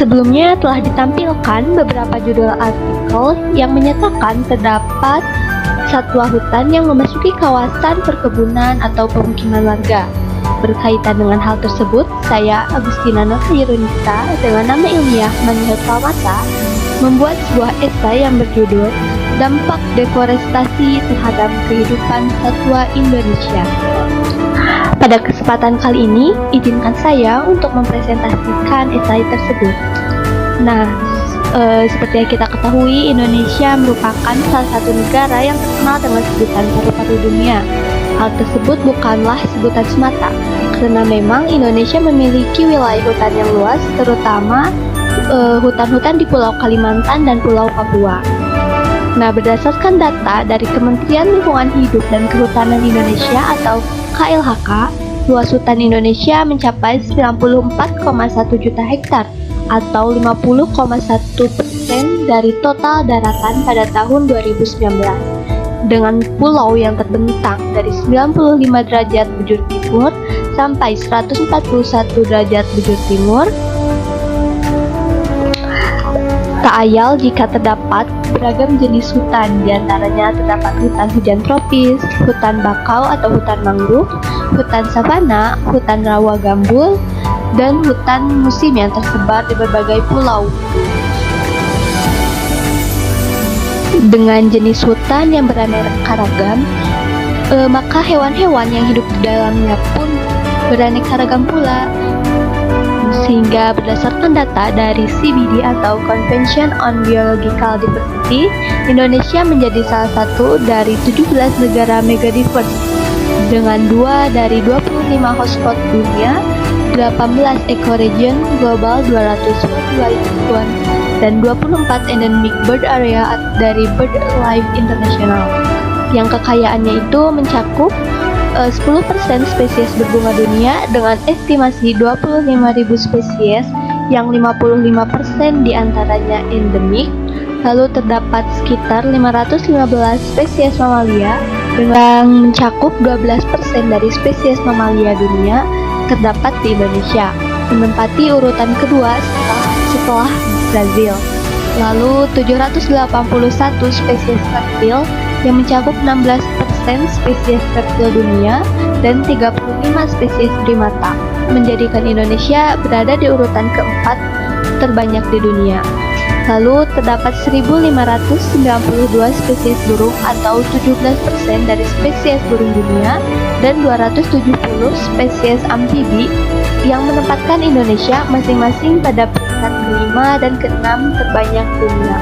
Sebelumnya telah ditampilkan beberapa judul artikel yang menyatakan terdapat satwa hutan yang memasuki kawasan perkebunan atau pemukiman warga. Berkaitan dengan hal tersebut, saya Agustina Nurhayunisa dengan nama ilmiah Manihot Palmata membuat sebuah esai yang berjudul Dampak Deforestasi Terhadap Kehidupan Satwa Indonesia. Pada kesempatan kali ini, izinkan saya untuk mempresentasikan esai tersebut. Nah, seperti yang kita ketahui, Indonesia merupakan salah satu negara yang terkenal dengan sebutan paru-paru dunia. Hal tersebut bukanlah sebutan semata, karena memang Indonesia memiliki wilayah hutan yang luas, terutama hutan-hutan di Pulau Kalimantan dan Pulau Papua. Nah, berdasarkan data dari Kementerian Lingkungan Hidup dan Kehutanan Indonesia atau KLHK, luas hutan Indonesia mencapai 94,1 juta hektar atau 50,1% dari total daratan pada tahun 2019. Dengan pulau yang terbentang dari 95 derajat bujur timur sampai 141 derajat bujur timur. Tak ayal jika terdapat beragam jenis hutan, diantaranya terdapat hutan hujan tropis, hutan bakau atau hutan mangrove, hutan savana, hutan rawa gambul, dan hutan musim yang tersebar di berbagai pulau. Dengan jenis hutan yang beraneka ragam, maka hewan-hewan yang hidup di dalamnya pun beraneka ragam pula. Sehingga berdasarkan data dari CBD atau Convention on Biological Diversity, Indonesia menjadi salah satu dari 17 negara megadiverse dengan 2 dari 25 hotspot dunia, 18 ecoregion global 242 zone, dan 24 endemic bird area dari BirdLife International. Yang kekayaannya itu mencakup 10% spesies berbunga dunia dengan estimasi 25.000 spesies yang 55% diantaranya endemik. Lalu terdapat sekitar 515 spesies mamalia dengan mencakup 12% dari spesies mamalia dunia terdapat di Indonesia, menempati urutan kedua setelah Brazil. Lalu 781 spesies reptil yang mencakup 16% spesies reptil dunia dan 35 spesies primata, menjadikan Indonesia berada di urutan keempat terbanyak di dunia. Lalu terdapat 1.592 spesies burung atau 17% dari spesies burung dunia dan 270 spesies amfibi yang menempatkan Indonesia masing-masing pada peringkat kelima dan keenam terbanyak dunia.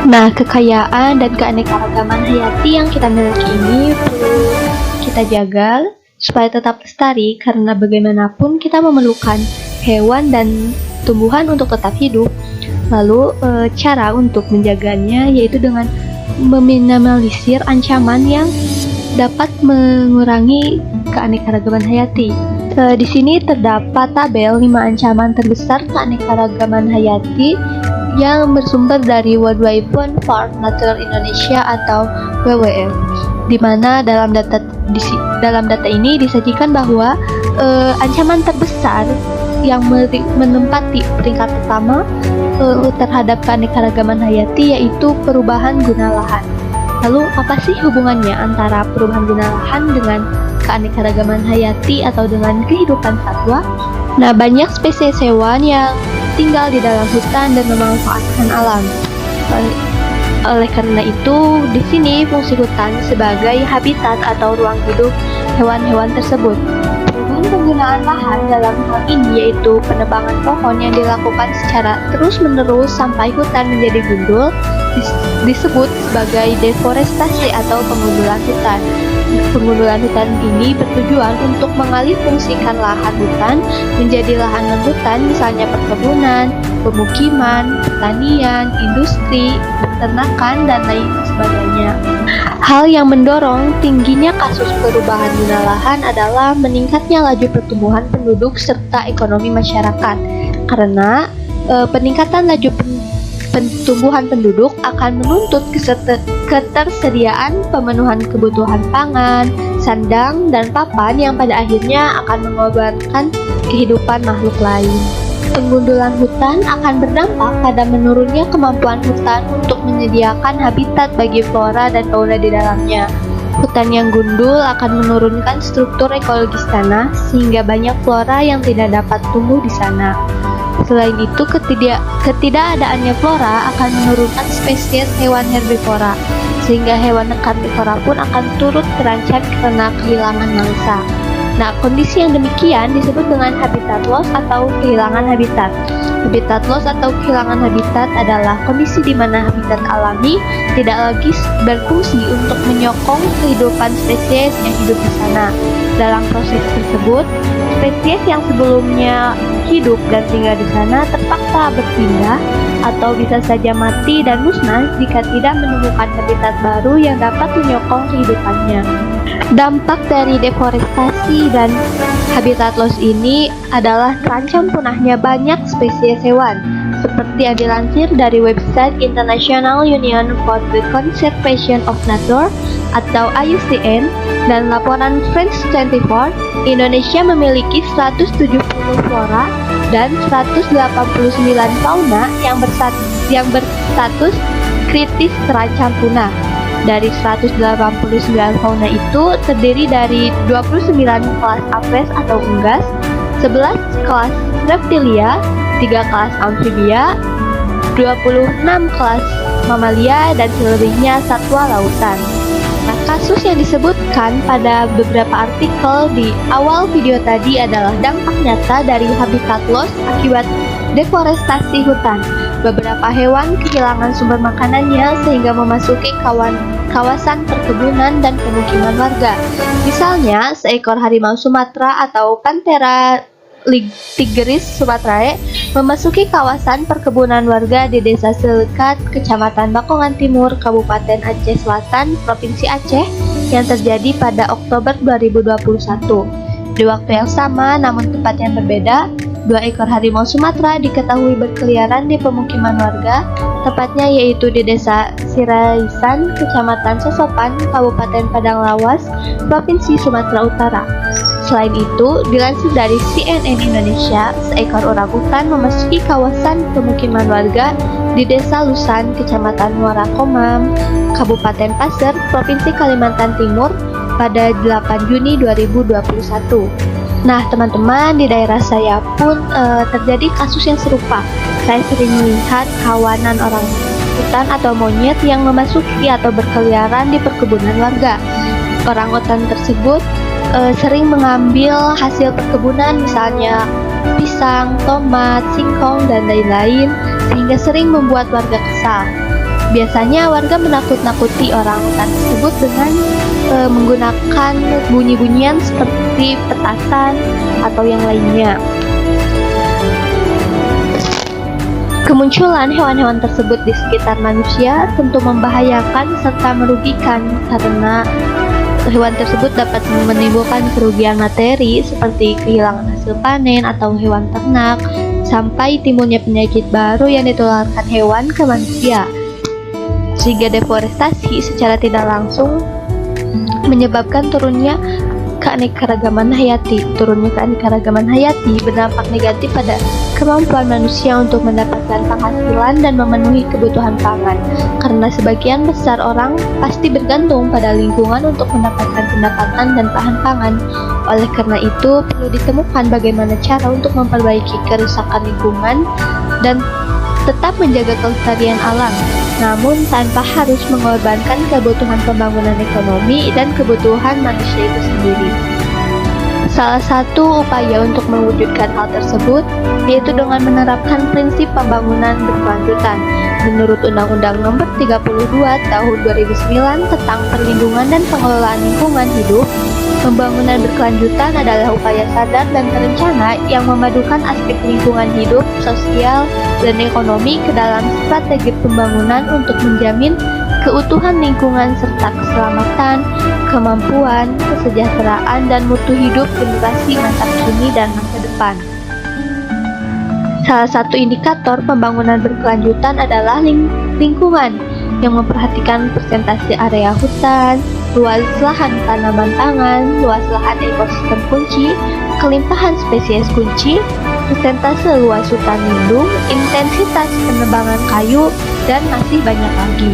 Nah, kekayaan dan keanekaragaman hayati yang kita miliki ini perlu kita jaga supaya tetap lestari, karena bagaimanapun kita memerlukan hewan dan tumbuhan untuk tetap hidup. Lalu cara untuk menjaganya yaitu dengan meminimalisir ancaman yang dapat mengurangi keanekaragaman hayati. Di sini terdapat tabel 5 ancaman terbesar keanekaragaman hayati yang bersumber dari World Wide Fund for Nature Indonesia atau WWF, di mana dalam data ini disajikan bahwa ancaman terbesar yang menempati peringkat pertama terhadap keanekaragaman hayati yaitu perubahan guna lahan. Lalu apa sih hubungannya antara perubahan guna lahan dengan keanekaragaman hayati atau dengan kehidupan satwa? Nah, banyak spesies hewan yang tinggal di dalam hutan dan memanfaatkan alam. Oleh karena itu, di sini fungsi hutan sebagai habitat atau ruang hidup hewan-hewan tersebut. Penggunaan lahan dalam hal ini yaitu penebangan pohon yang dilakukan secara terus-menerus sampai hutan menjadi gundul disebut sebagai deforestasi atau pengundulan hutan. Pengundulan hutan ini bertujuan untuk mengalihfungsikan lahan hutan menjadi lahan non-hutan, misalnya perkebunan, pemukiman, pertanian, industri, peternakan, dan lain sebagainya. Hal yang mendorong tingginya kasus perubahan guna lahan adalah meningkatnya laju pertumbuhan penduduk serta ekonomi masyarakat. Karena peningkatan laju pertumbuhan penduduk akan menuntut ketersediaan pemenuhan kebutuhan pangan, sandang, dan papan yang pada akhirnya akan mengorbankan kehidupan makhluk lain. Penggundulan hutan akan berdampak pada menurunnya kemampuan hutan untuk menyediakan habitat bagi flora dan fauna di dalamnya. Hutan yang gundul akan menurunkan struktur ekologis tanah sehingga banyak flora yang tidak dapat tumbuh di sana. Selain itu, ketidakadaannya flora akan menurunkan spesies hewan herbivora, sehingga hewan karnivora pun akan turut terancam karena kehilangan mangsa. Nah, kondisi yang demikian disebut dengan habitat loss atau kehilangan habitat. Habitat loss atau kehilangan habitat adalah kondisi di mana habitat alami tidak lagi berfungsi untuk menyokong kehidupan spesies yang hidup di sana. Dalam proses tersebut, spesies yang sebelumnya hidup dan tinggal di sana terpaksa berpindah atau bisa saja mati dan musnah jika tidak menemukan habitat baru yang dapat menyokong kehidupannya. Dampak dari deforestasi dan habitat loss ini adalah terancam punahnya banyak spesies hewan, seperti yang dilansir dari website International Union for the Conservation of Nature atau IUCN dan laporan France 24. Indonesia memiliki 170 flora dan 189 fauna yang berstatus kritis terancam punah. Dari 189 fauna itu terdiri dari 29 kelas apes atau unggas, 11 kelas reptilia, 3 kelas amfibia, 26 kelas mamalia, dan selebihnya satwa lautan. Nah, kasus yang disebutkan pada beberapa artikel di awal video tadi adalah dampak nyata dari habitat loss akibat deforestasi hutan. Beberapa hewan kehilangan sumber makanannya sehingga memasuki kawasan perkebunan dan pemukiman warga. Misalnya, seekor harimau Sumatera atau Panthera tigris sumatrae memasuki kawasan perkebunan warga di Desa Selekat, Kecamatan Bakongan Timur, Kabupaten Aceh Selatan, Provinsi Aceh, yang terjadi pada Oktober 2021. Di waktu yang sama, namun tempat yang berbeda, 2 ekor harimau Sumatera diketahui berkeliaran di pemukiman warga, tepatnya yaitu di Desa Siraisan, Kecamatan Sosopan, Kabupaten Padang Lawas, Provinsi Sumatera Utara. Selain itu, dilansir dari CNN Indonesia, seekor orangutan memasuki kawasan pemukiman warga di Desa Lusan, Kecamatan Muara Komam, Kabupaten Pasir, Provinsi Kalimantan Timur pada 8 Juni 2021. Nah, teman-teman, di daerah saya pun terjadi kasus yang serupa. Saya sering melihat kawanan orangutan atau monyet yang memasuki atau berkeliaran di perkebunan warga. Orangutan tersebut sering mengambil hasil perkebunan, misalnya pisang, tomat, singkong, dan lain-lain, sehingga sering membuat warga kesal. Biasanya warga menakut-nakuti orangutan tersebut dengan menggunakan bunyi-bunyian seperti petasan atau yang lainnya. Kemunculan hewan-hewan tersebut di sekitar manusia tentu membahayakan serta merugikan karena hewan tersebut dapat menimbulkan kerugian materi seperti kehilangan hasil panen atau hewan ternak, sampai timbulnya penyakit baru yang ditularkan hewan ke manusia. Sehingga deforestasi secara tidak langsung menyebabkan turunnya keanekaragaman hayati. Turunnya keanekaragaman hayati berdampak negatif pada kemampuan manusia untuk mendapatkan penghasilan dan memenuhi kebutuhan pangan. Karena sebagian besar orang pasti bergantung pada lingkungan untuk mendapatkan pendapatan dan bahan pangan. Oleh karena itu, perlu ditemukan bagaimana cara untuk memperbaiki kerusakan lingkungan dan tetap menjaga kelestarian alam, namun tanpa harus mengorbankan kebutuhan pembangunan ekonomi dan kebutuhan manusia itu sendiri. Salah satu upaya untuk mewujudkan hal tersebut yaitu dengan menerapkan prinsip pembangunan berkelanjutan. Menurut Undang-Undang Nomor 32 Tahun 2009 tentang Perlindungan dan Pengelolaan Lingkungan Hidup, pembangunan berkelanjutan adalah upaya sadar dan terencana yang memadukan aspek lingkungan hidup, sosial, dan ekonomi ke dalam strategi pembangunan untuk menjamin keutuhan lingkungan serta keselamatan, kemampuan, kesejahteraan, dan mutu hidup generasi masa kini dan masa depan. Salah satu indikator pembangunan berkelanjutan adalah lingkungan yang memperhatikan persentase area hutan, luas lahan tanaman pangan, luas lahan ekosistem kunci, kelimpahan spesies kunci, persentase luas hutan lindung, intensitas penebangan kayu, dan masih banyak lagi.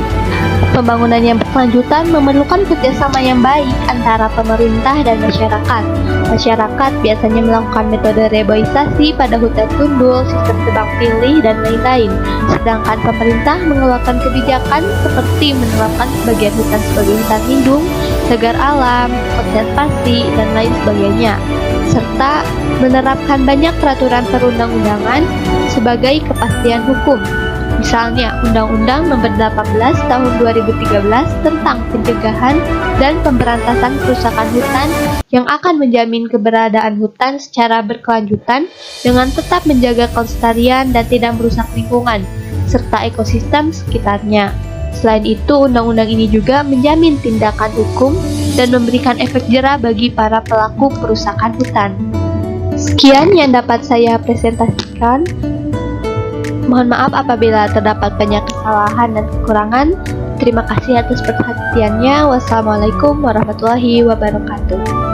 Pembangunan yang berkelanjutan memerlukan kerjasama yang baik antara pemerintah dan masyarakat. Masyarakat biasanya melakukan metode reboisasi pada hutan tundul, sistem tebang pilih, dan lain-lain. Sedangkan pemerintah mengeluarkan kebijakan seperti menerapkan sebagian hutan sebagai hutan lindung, cagar alam, konservasi, dan lain sebagainya. Serta menerapkan banyak peraturan perundang-undangan sebagai kepastian hukum. Misalnya, Undang-Undang Nomor 18 Tahun 2013 tentang pencegahan dan pemberantasan kerusakan hutan yang akan menjamin keberadaan hutan secara berkelanjutan dengan tetap menjaga kelestarian dan tidak merusak lingkungan, serta ekosistem sekitarnya. Selain itu, undang-undang ini juga menjamin tindakan hukum dan memberikan efek jera bagi para pelaku perusakan hutan. Sekian yang dapat saya presentasikan. Mohon maaf apabila terdapat banyak kesalahan dan kekurangan. Terima kasih atas perhatiannya. Wassalamualaikum warahmatullahi wabarakatuh.